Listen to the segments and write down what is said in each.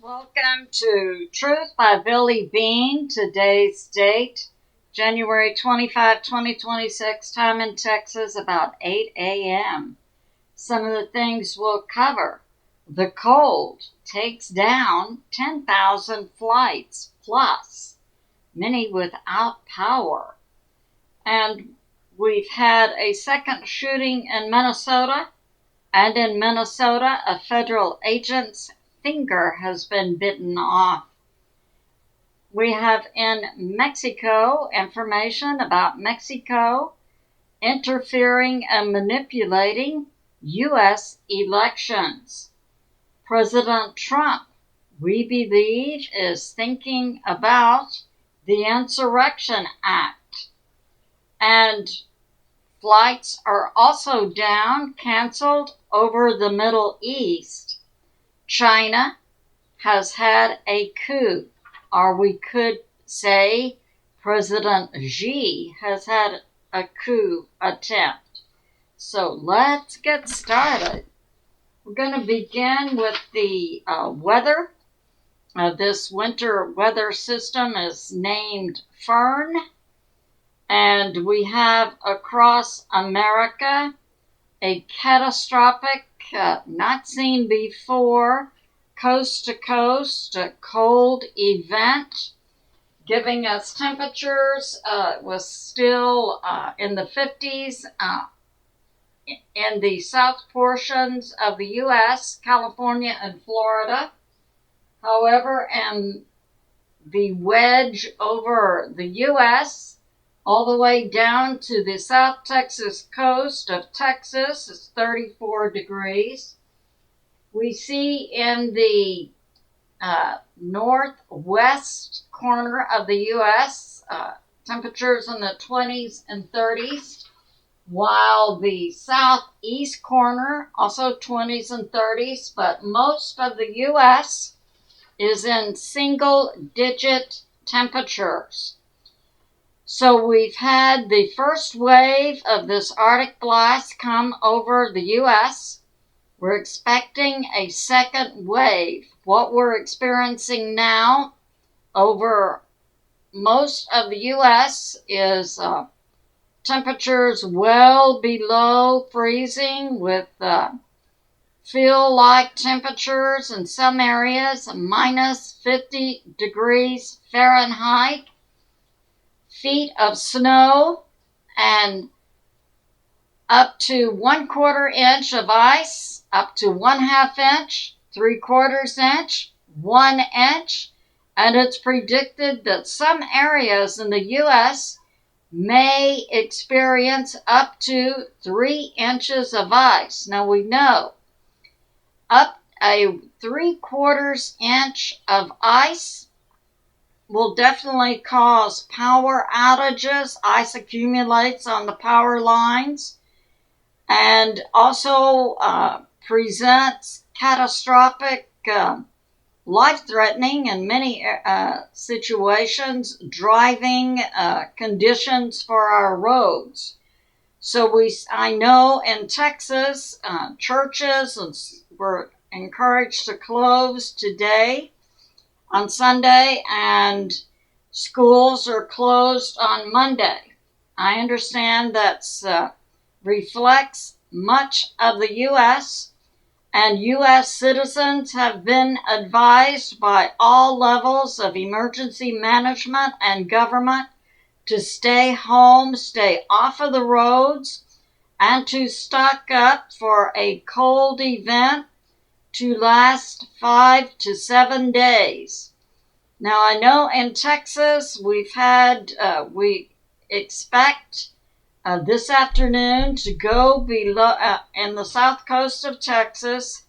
Welcome to Truth by BEGLEY-MIKE. Today's date, January 25, 2026, time in Texas, about 8 a.m. Some of the things we'll cover. The cold takes down 10,000 flights plus, many without power. And we've had a second shooting in Minnesota. And in Minnesota, a federal agent's finger has been bitten off. We have in Mexico information about Mexico interfering and manipulating U.S. elections. President Trump, we believe, is thinking about the Insurrection Act. And flights are also down, canceled over the Middle East. China has had a coup, or we could say President Xi has had a coup attempt. So let's get started. We're going to begin with the weather. This winter weather system is named Fern, and we have across America a catastrophic, not seen before, coast-to-coast cold event, giving us temperatures was still in the 50s in the south portions of the U.S., California and Florida. However, in the wedge over the U.S., all the way down to the South Texas coast of Texas is 34 degrees. We see in the northwest corner of the U.S. Temperatures in the 20s and 30s, while the southeast corner also 20s and 30s, but most of the U.S. is in single-digit temperatures. So we've had the first wave of this Arctic blast come over the U.S. We're expecting a second wave. What we're experiencing now over most of the U.S. is temperatures well below freezing with feel-like temperatures in some areas, minus 50 degrees Fahrenheit. Feet of snow and up to 1/4 inch of ice, up to 1/2 inch, 3/4 inch, 1 inch, and it's predicted that some areas in the U.S. may experience up to 3 inches of ice. Now we know up a 3/4 inch of ice will definitely cause power outages. Ice accumulates on the power lines and also presents catastrophic, life-threatening in many situations, driving conditions for our roads. So I know in Texas, churches were encouraged to close today on Sunday, and schools are closed on Monday. I understand that reflects much of the U.S., and U.S. citizens have been advised by all levels of emergency management and government to stay home, stay off of the roads, and to stock up for a cold event to last 5 to 7 days. Now I know in Texas we expect this afternoon to go below, in the south coast of Texas,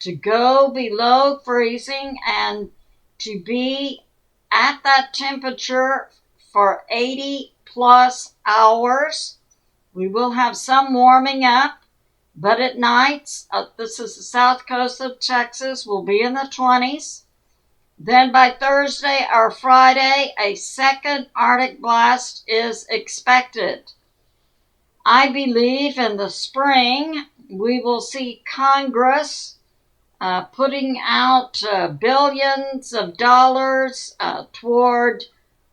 to go below freezing and to be at that temperature for 80 plus hours. We will have some warming up. But at nights, this is the south coast of Texas, will be in the 20s. Then by Thursday or Friday, a second Arctic blast is expected. I believe in the spring we will see Congress putting out billions of dollars toward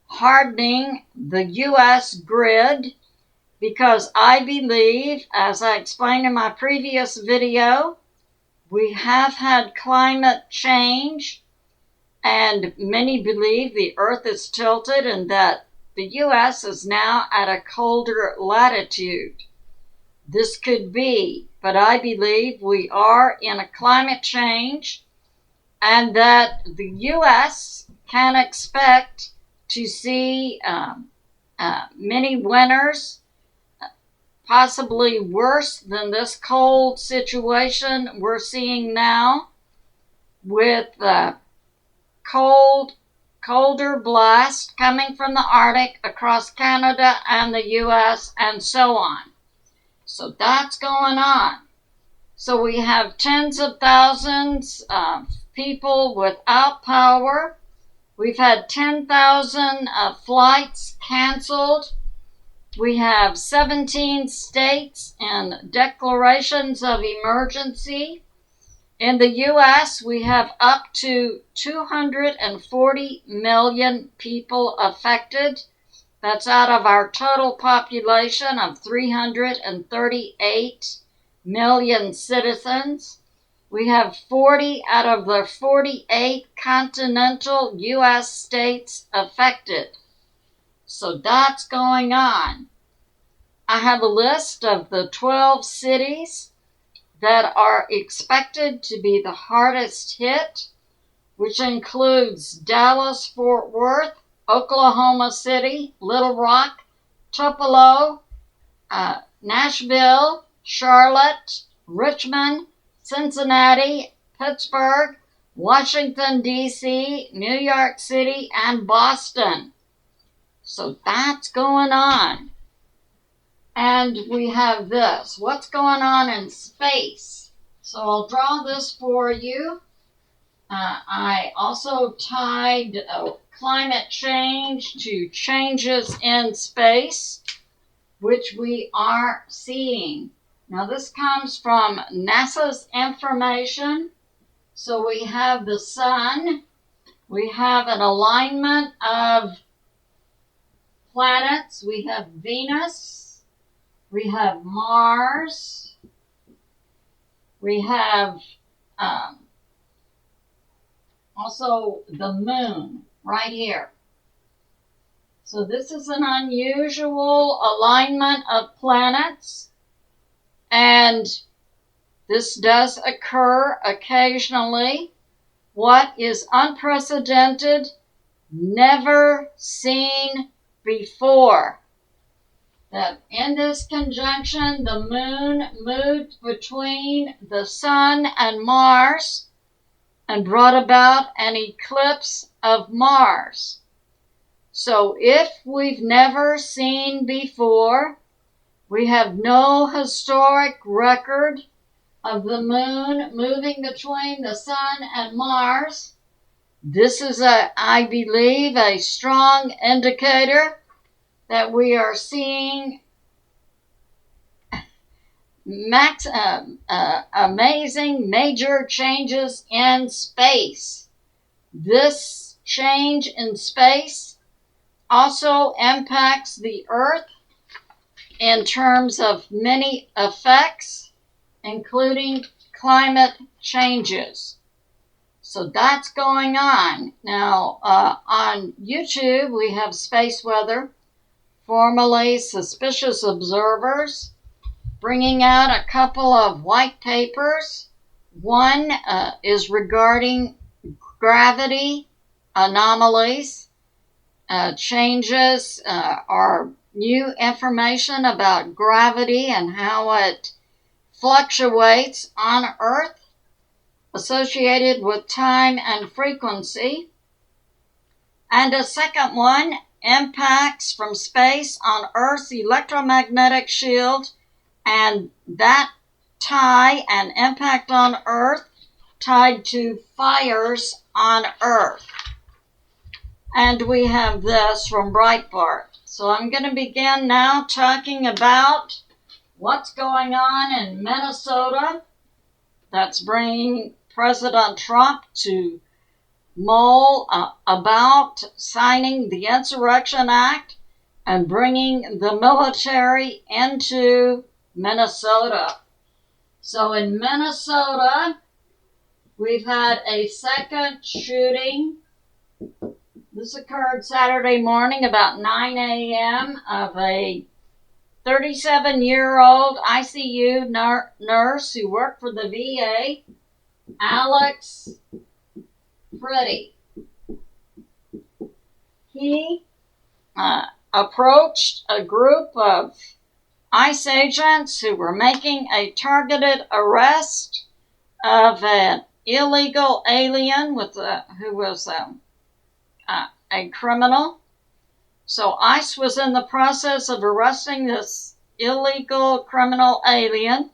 hardening the U.S. grid, because I believe, as I explained in my previous video, we have had climate change, and many believe the Earth is tilted and that the U.S. is now at a colder latitude. This could be, but I believe we are in a climate change and that the U.S. can expect to see many winters, possibly worse than this cold situation we're seeing now, with colder blasts coming from the Arctic across Canada and the U.S. and so on. So that's going on. So we have tens of thousands of people without power. We've had 10,000 flights canceled. We have 17 states in declarations of emergency. In the U.S., we have up to 240 million people affected. That's out of our total population of 338 million citizens. We have 40 out of the 48 continental U.S. states affected. So that's going on. I have a list of the 12 cities that are expected to be the hardest hit, which includes Dallas, Fort Worth, Oklahoma City, Little Rock, Tupelo, Nashville, Charlotte, Richmond, Cincinnati, Pittsburgh, Washington, D.C., New York City, and Boston. So that's going on. And we have this. What's going on in space? So I'll draw this for you. I also tied climate change to changes in space, which we are seeing. Now this comes from NASA's information. So we have the sun. We have an alignment of planets. We have Venus. We have Mars. We have also the moon right here. So this is an unusual alignment of planets, and this does occur occasionally. What is unprecedented, never seen before. That in this conjunction, the moon moved between the sun and Mars and brought about an eclipse of Mars. So if we've never seen before, we have no historic record of the moon moving between the sun and Mars, this is, I believe, a strong indicator that we are seeing amazing major changes in space. This change in space also impacts the Earth in terms of many effects, including climate changes. So that's going on. Now, on YouTube, we have Space Weather, formerly Suspicious Observers, bringing out a couple of white papers. One is regarding gravity anomalies, changes or new information about gravity and how it fluctuates on Earth, associated with time and frequency. And a second one, impacts from space on Earth's electromagnetic shield, and that tie and impact on Earth tied to fires on Earth. And we have this from BREITBART. So I'm going to begin now talking about what's going on in Minnesota that's bringing President Trump to mull about signing the Insurrection Act and bringing the military into Minnesota. So in Minnesota, we've had a second shooting. This occurred Saturday morning about 9 a.m. of a 37-year-old ICU nurse who worked for the VA, Alex Pretty. He approached a group of ICE agents who were making a targeted arrest of an illegal alien who was a criminal. So ICE was in the process of arresting this illegal criminal alien.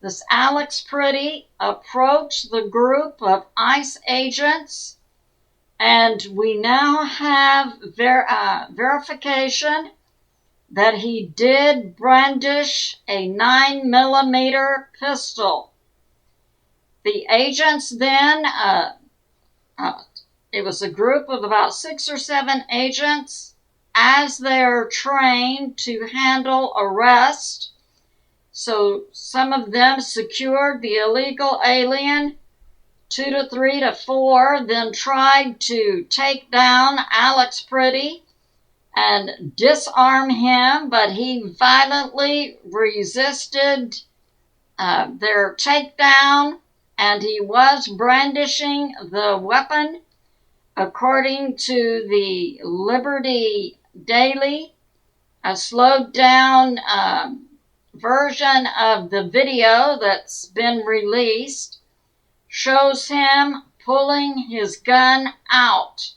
This Alex Pretty approached the group of ICE agents, and we now have verification that he did brandish a 9mm pistol. The agents then, it was a group of about 6 or 7 agents, as they're trained to handle arrest. So some of them secured the illegal alien, 2 to 3 to 4, then tried to take down Alex Pretty and disarm him, but he violently resisted their takedown, and he was brandishing the weapon. According to the Liberty Daily, a slowed down version of the video that's been released shows him pulling his gun out.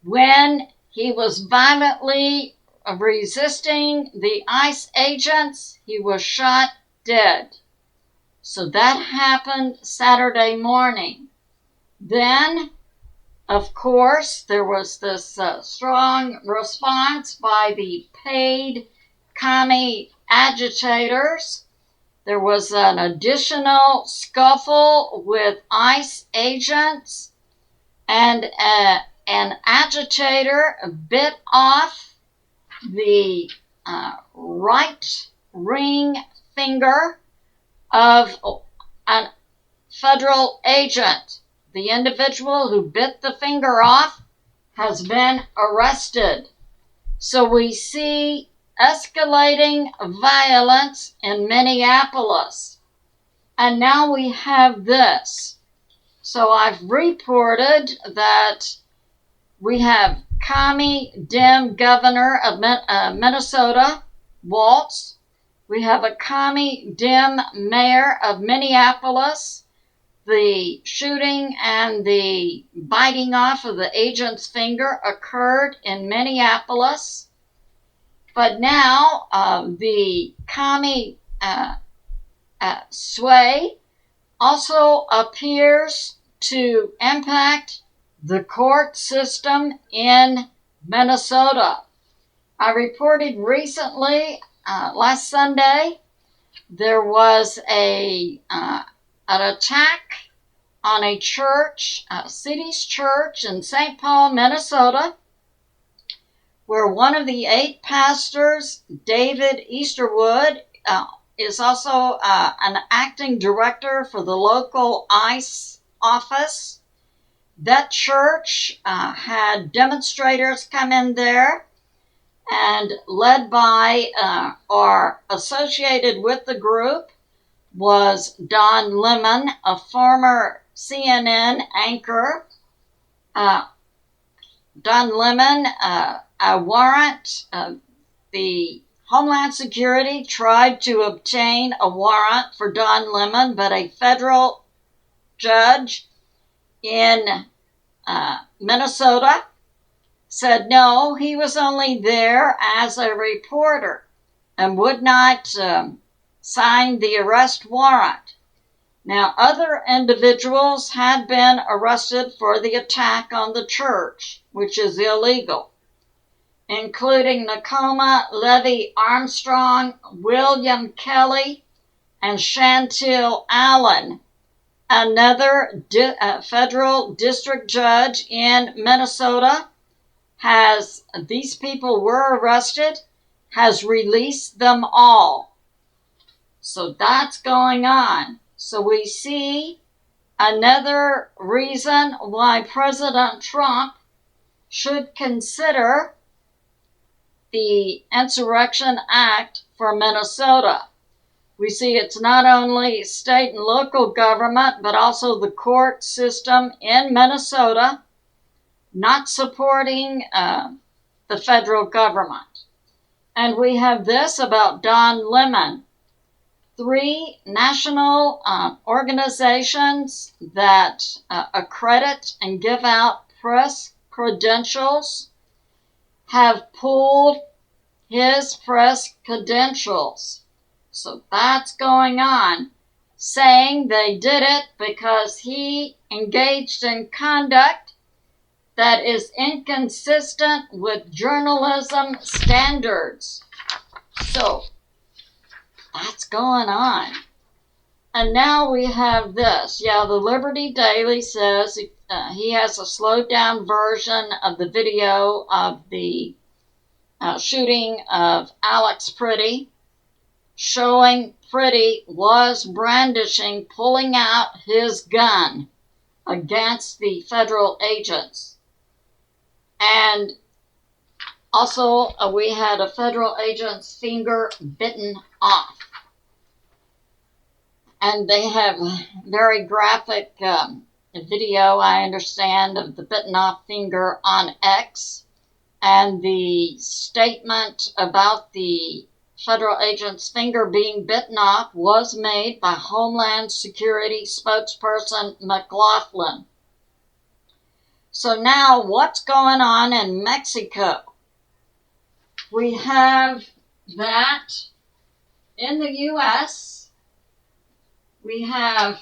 When he was violently resisting the ICE agents, he was shot dead. So that happened Saturday morning. Then, of course, there was this strong response by the paid commie agitators. There was an additional scuffle with ICE agents, and an agitator bit off the right ring finger of a federal agent. The individual who bit the finger off has been arrested. So we see escalating violence in Minneapolis. And now we have this. So I've reported that we have commie Dem governor of Minnesota, Waltz. We have a commie Dem mayor of Minneapolis. The shooting and the biting off of the agent's finger occurred in Minneapolis. But now the commie sway also appears to impact the court system in Minnesota. I reported recently, last Sunday, there was an attack on a church, City's Church in St. Paul, Minnesota, where one of the 8 pastors, David Easterwood, is also an acting director for the local ICE office. That church had demonstrators come in there, and led by or associated with the group was Don Lemon, a former CNN anchor. Don Lemon, a warrant, the Homeland Security tried to obtain a warrant for Don Lemon, but a federal judge in Minnesota said no, he was only there as a reporter and would not sign the arrest warrant. Now, other individuals had been arrested for the attack on the church, which is illegal, including Nakoma Levy Armstrong, William Kelly, and Chantil Allen. Another federal district judge in Minnesota these people were arrested, has released them all. So that's going on. So we see another reason why President Trump should consider the Insurrection Act for Minnesota. We see it's not only state and local government, but also the court system in Minnesota not supporting the federal government. And we have this about Don Lemon. 3 national organizations that accredit and give out press credentials have pulled his press credentials. So that's going on, saying they did it because he engaged in conduct that is inconsistent with journalism standards. So that's going on. And now we have this. Yeah, the Liberty Daily says he has a slowed down version of the video of the shooting of Alex Pretty, showing Pretty was brandishing, pulling out his gun against the federal agents. And also, we had a federal agent's finger bitten off. And they have very graphic video, I understand, of the bitten off finger on X. And the statement about the federal agent's finger being bitten off was made by Homeland Security spokesperson McLaughlin. So now what's going on in Mexico? We have that in the U.S. we have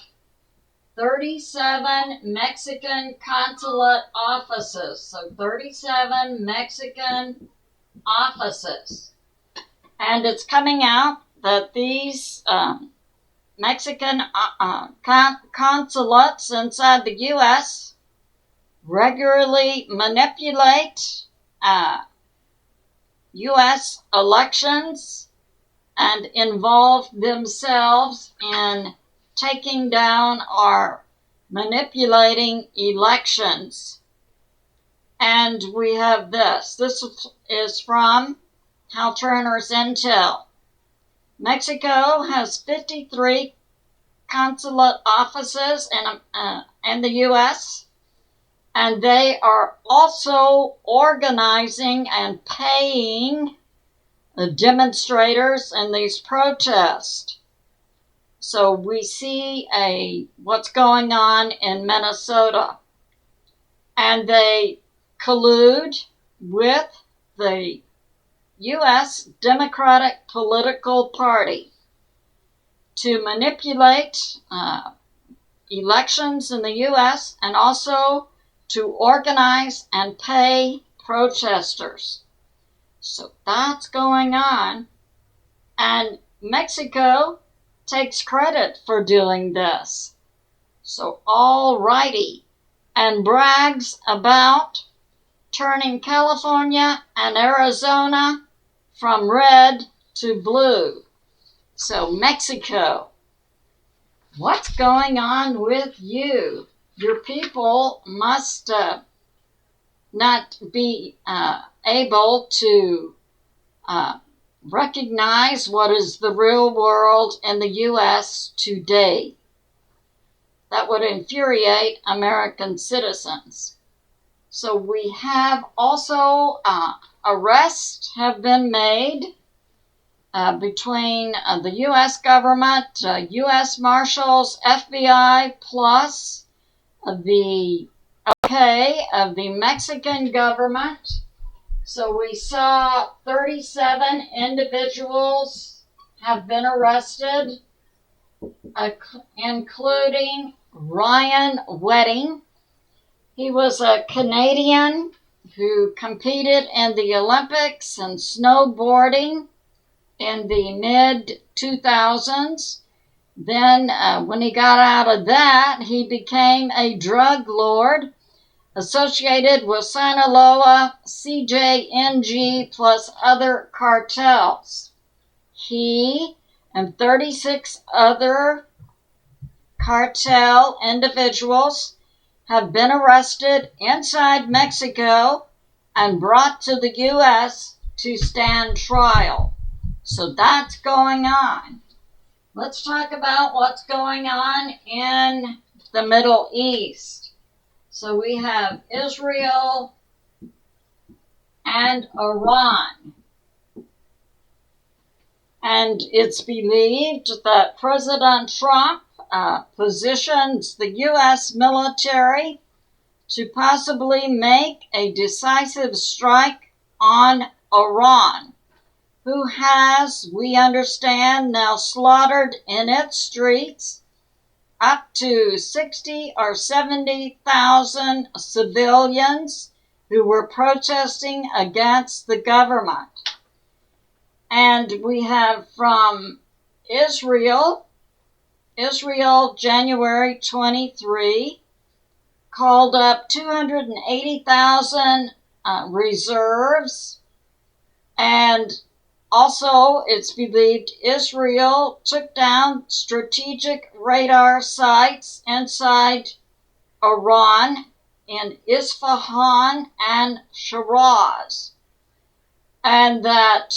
37 Mexican consulate offices. So 37 Mexican offices. And it's coming out that these Mexican consulates inside the U.S. regularly manipulate U.S. elections and involve themselves in taking down or manipulating elections. And we have this. This is from Hal Turner's Intel. Mexico has 53 consulate offices in the U.S., and they are also organizing and paying the demonstrators in these protests. So we see what's going on in Minnesota. And they collude with the U.S. Democratic Political Party to manipulate elections in the U.S. and also to organize and pay protesters. So that's going on. And Mexico takes credit for doing this. So alrighty. And brags about turning California and Arizona from red to blue. So Mexico, what's going on with you? Your people must not be able to recognize what is the real world in the U.S. today. That would infuriate American citizens. So we have also arrests have been made between the U.S. government, U.S. Marshals, FBI, plus the of the Mexican government. So we saw 37 individuals have been arrested, including Ryan Wedding. He was a Canadian who competed in the Olympics and snowboarding in the mid-2000s. Then, when he got out of that, he became a drug lord associated with Sinaloa, CJNG, plus other cartels. He and 36 other cartel individuals have been arrested inside Mexico and brought to the U.S. to stand trial. So that's going on. Let's talk about what's going on in the Middle East. So we have Israel and Iran. And it's believed that President Trump positions the U.S. military to possibly make a decisive strike on Iran, who has, we understand, now slaughtered in its streets up to 60 or 70,000 civilians who were protesting against the government. And we have from Israel, January 23, called up 280,000 reserves, and also, it's believed Israel took down strategic radar sites inside Iran in Isfahan and Shiraz, and that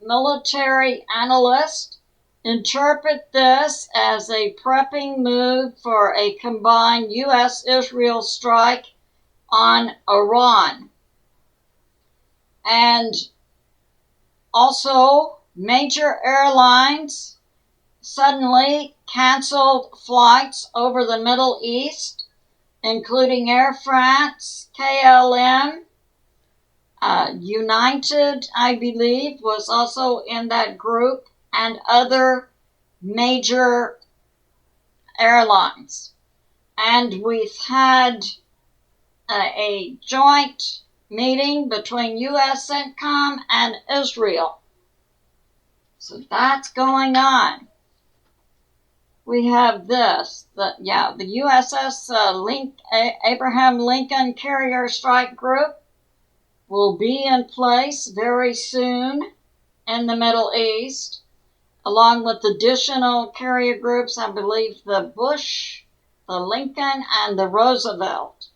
military analysts interpret this as a prepping move for a combined U.S.-Israel strike on Iran. And also, major airlines suddenly canceled flights over the Middle East, including Air France, KLM, United, I believe, was also in that group, and other major airlines. And we've had a joint meeting between U.S. CENTCOM and Israel. So that's going on. We have this, the USS Abraham Lincoln Carrier Strike Group will be in place very soon in the Middle East, along with additional carrier groups, I believe the Bush, the Lincoln, and the Roosevelt.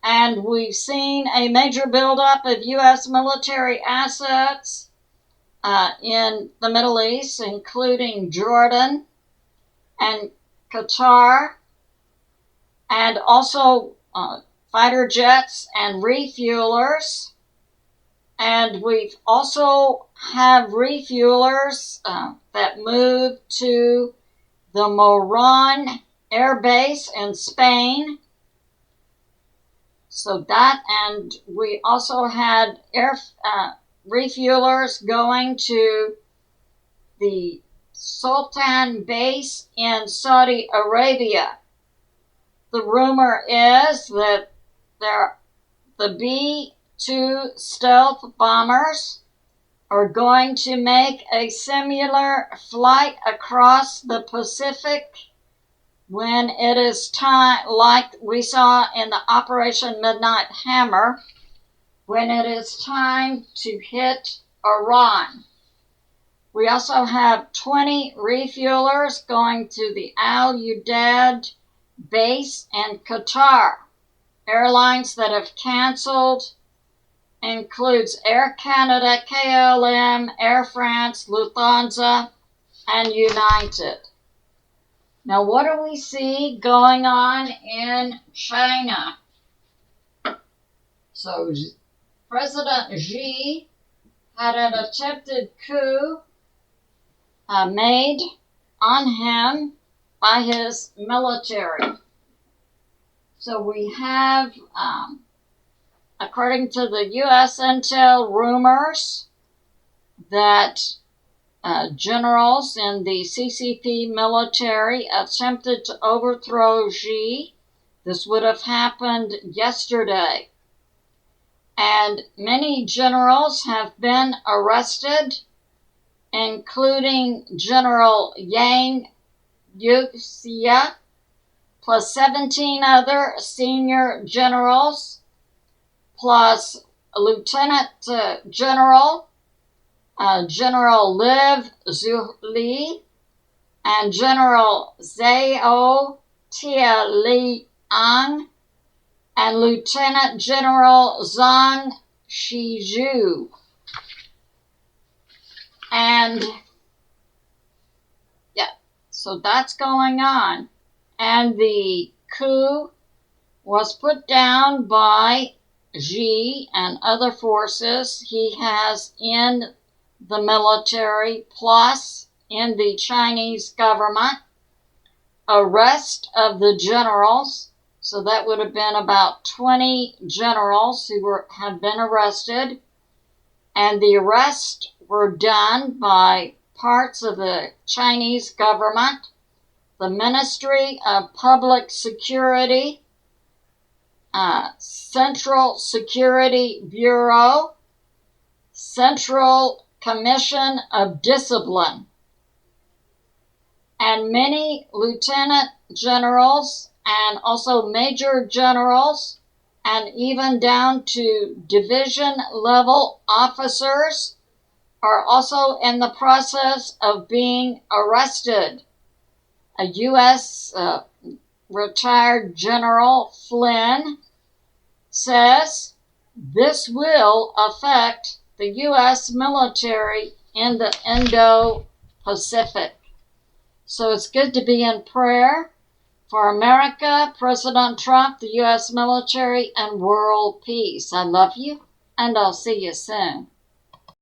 And we've seen a major buildup of U.S. military assets in the Middle East, including Jordan and Qatar, and also fighter jets and refuelers. And we've also have refuelers that move to the Moron Air Base in Spain. So that, and we also had refuelers going to the Sultan Base in Saudi Arabia. The rumor is that the B-2 stealth bombers are going to make a similar flight across the Pacific when it is time, like we saw in the Operation Midnight Hammer, when it is time to hit Iran. We also have 20 refuelers going to the Al Udeid base in Qatar. Airlines that have canceled includes Air Canada, KLM, Air France, Lufthansa, and United. Now, what do we see going on in China? So, President Xi had an attempted coup made on him by his military. So we have, according to the U.S. intel rumors, that generals in the CCP military attempted to overthrow Xi. This would have happened yesterday. And many generals have been arrested including General Yang Yuxia, plus 17 other senior generals, plus Lieutenant General General Liv Zuli, and General Zhao Tieliang, and Lieutenant General Zhang Shizhu. And yeah, so that's going on. And the coup was put down by Xi and other forces he has in the military, plus in the Chinese government. Arrest of the generals, so that would have been about 20 generals who have been arrested, and the arrests were done by parts of the Chinese government, the Ministry of Public Security, Central Security Bureau, Central Commission of Discipline, and many lieutenant generals and also major generals, and even down to division level officers are also in the process of being arrested. A U.S. Retired General Flynn says this will affect the U.S. military in the Indo-Pacific. So it's good to be in prayer for America, President Trump, the U.S. military, and world peace. I love you, and I'll see you soon.